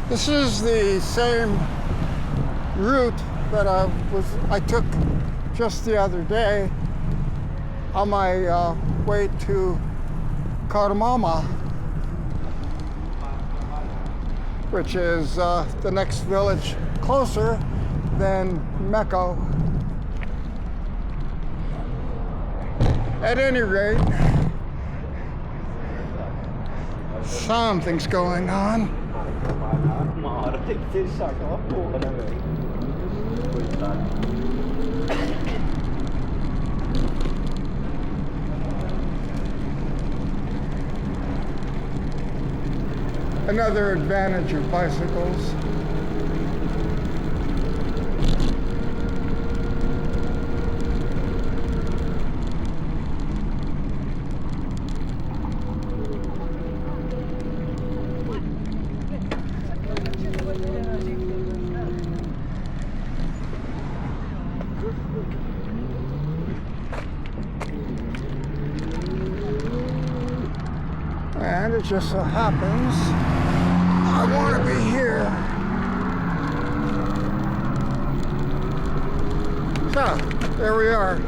This is the same route that I took just the other day on my way to Carmama, which is the next village closer than Meco. At any rate, something's going on. Another advantage of bicycles. And it just so happens I want to be here. So, there we are.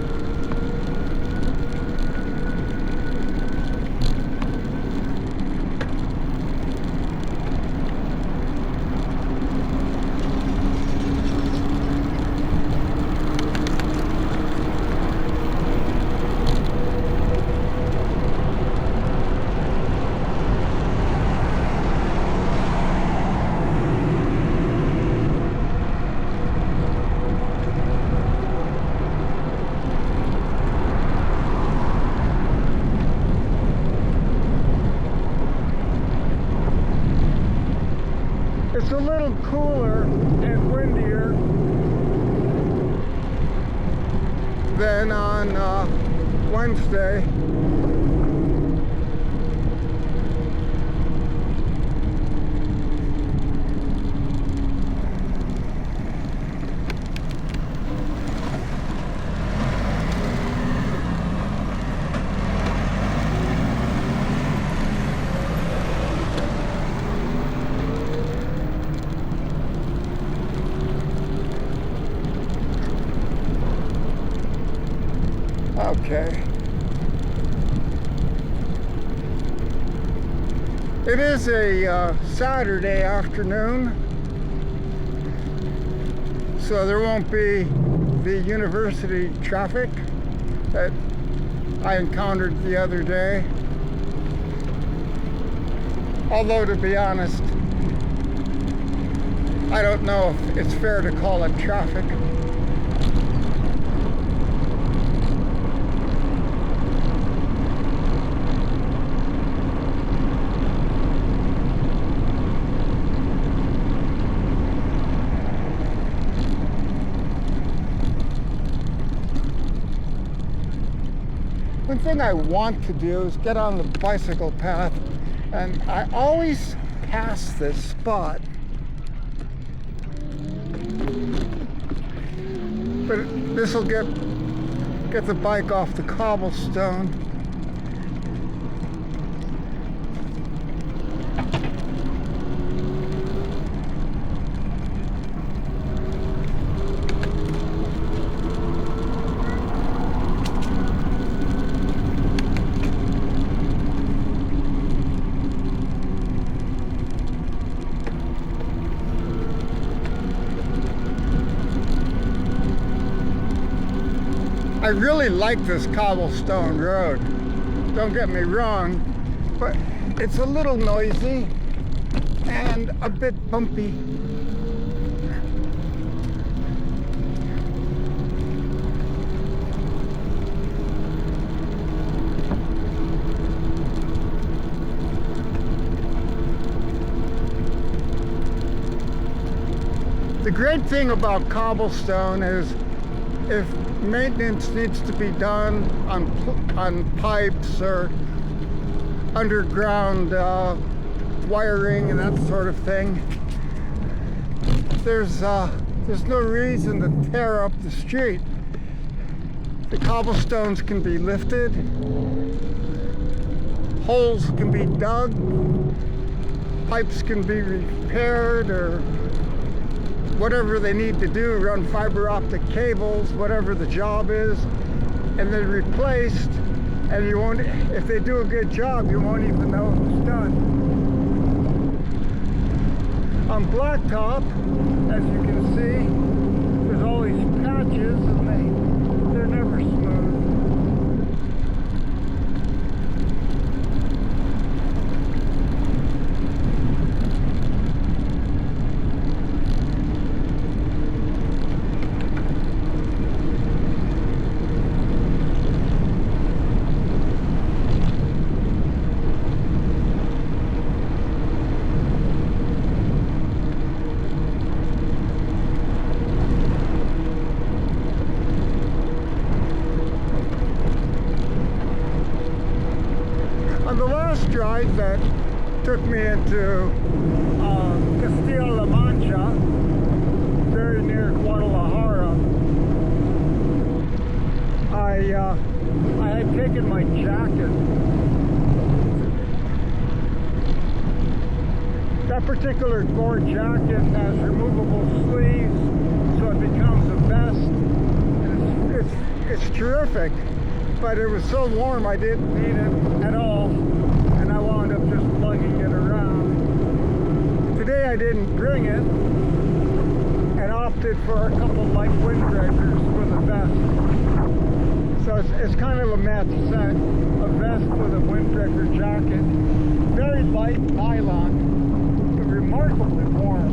It's a little cooler and windier than on Wednesday. Okay. It is a Saturday afternoon, so there won't be the university traffic that I encountered the other day. Although, to be honest, I don't know if it's fair to call it traffic. One thing I want to do is get on the bicycle path, and I always pass this spot. But this will get the bike off the cobblestone. I really like this cobblestone road, don't get me wrong, but it's a little noisy and a bit bumpy. The great thing about cobblestone is if maintenance needs to be done on pipes or underground wiring and that sort of thing, there's no reason to tear up the street. The cobblestones can be lifted, holes can be dug, pipes can be repaired or whatever they need to do, run fiber optic cables, whatever the job is, and then replaced, and you won't, if they do a good job, you won't even know it was done. On blacktop, as you can see, there's all these patches and they're never smooth. Drive that took me into Castilla-La Mancha, very near Guadalajara. I had taken my jacket. That particular Gore jacket has removable sleeves, so it becomes a vest. And it's terrific, but it was so warm I didn't need it at all. And I wound up just lugging it around. Today I didn't bring it and opted for a couple light windbreakers with a vest. So it's kind of a match set, a vest with a windbreaker jacket. Very light nylon, but remarkably warm.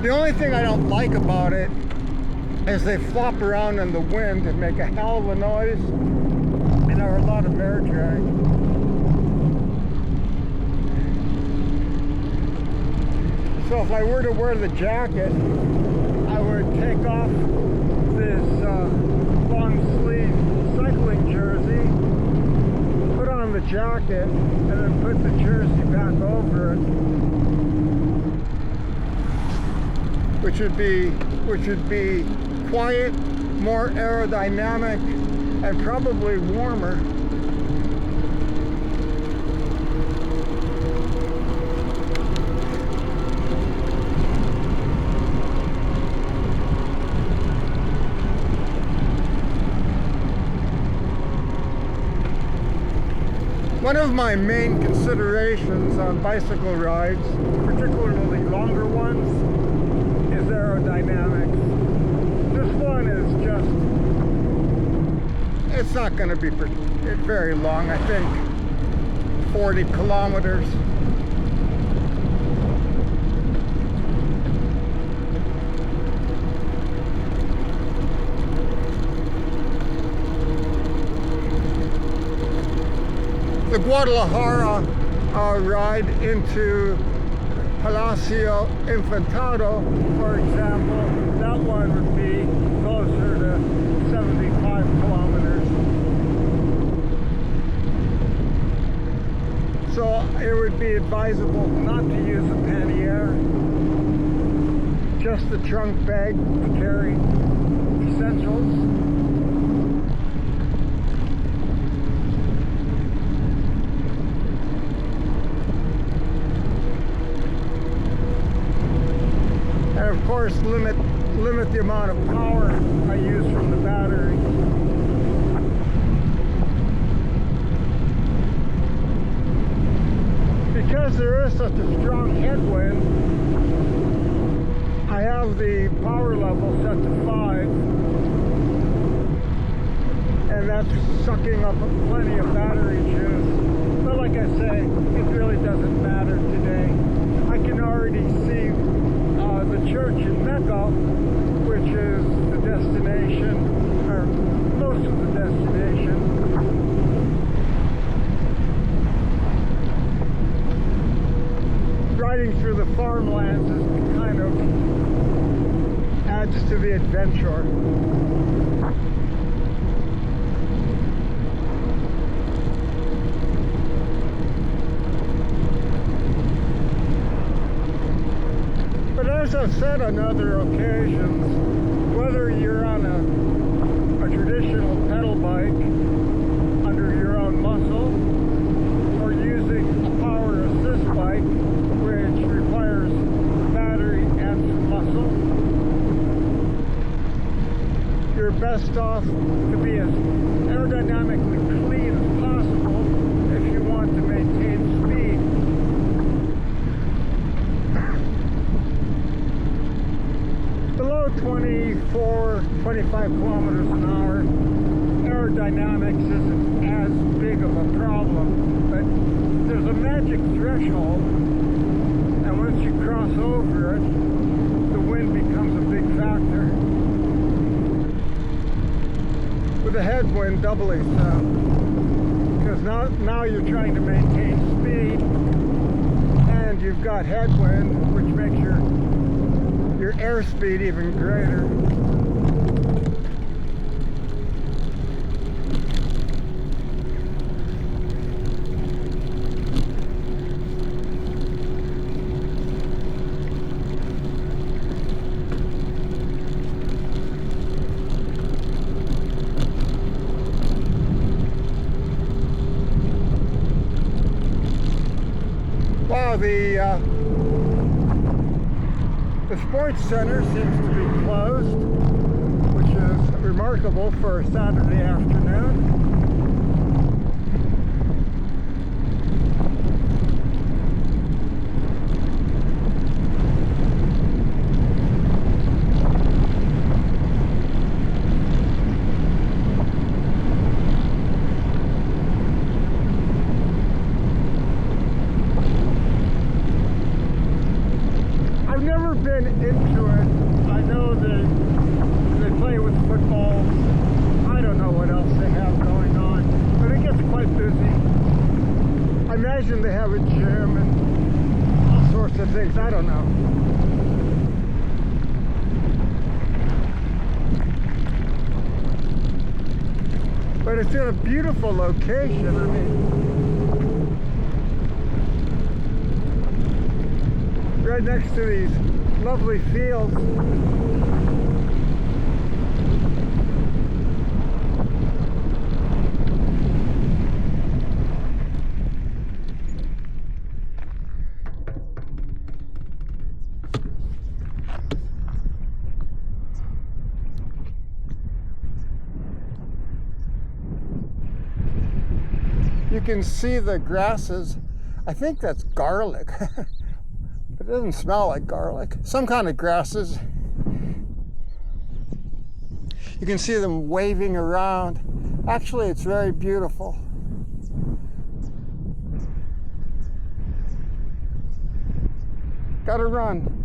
The only thing I don't like about it as they flop around in the wind and make a hell of a noise and are a lot of air drag. So if I were to wear the jacket, I would take off this long sleeve cycling jersey, put on the jacket, and then put the jersey back over it, which would be quiet, more aerodynamic, and probably warmer. One of my main considerations on bicycle rides, particularly longer ones, is aerodynamics. This one is just, it's not going to be very long, I think 40 kilometers. The Guadalajara ride into Palacio Infantado, for example, that one would be closer to 75 kilometers. So it would be advisable not to use a pannier, just the trunk bag to carry essentials. Of course, limit the amount of power I use from the battery. Because there is such a strong headwind, I have the power level set to 5, and that's sucking up plenty of battery juice. But like I say, it really doesn't matter today. I can already see the church in Meco, which is the destination, or most of the destination. Riding through the farmlands is kind of adds to the adventure. As I've said on other occasions, whether you're on a traditional pedal bike under your own muscle, have to be as aerodynamically clean as possible if you want to maintain speed. Below 24, 25 kilometers an hour, aerodynamics isn't as big of a problem, but there's a magic threshold, and once you cross over it, the wind becomes a big factor. With a headwind, doubly so, because now you're trying to maintain speed, and you've got headwind, which makes your airspeed even greater. Wow, the sports center seems to be closed, which is remarkable for a Saturday afternoon. Been into it. I know they play with footballs. I don't know what else they have going on, but it gets quite busy. I imagine they have a gym and all sorts of things. I don't know. But it's in a beautiful location. I mean, right next to these lovely fields. You can see the grasses. I think that's garlic. It doesn't smell like garlic. Some kind of grasses. You can see them waving around. Actually, it's very beautiful. Gotta run.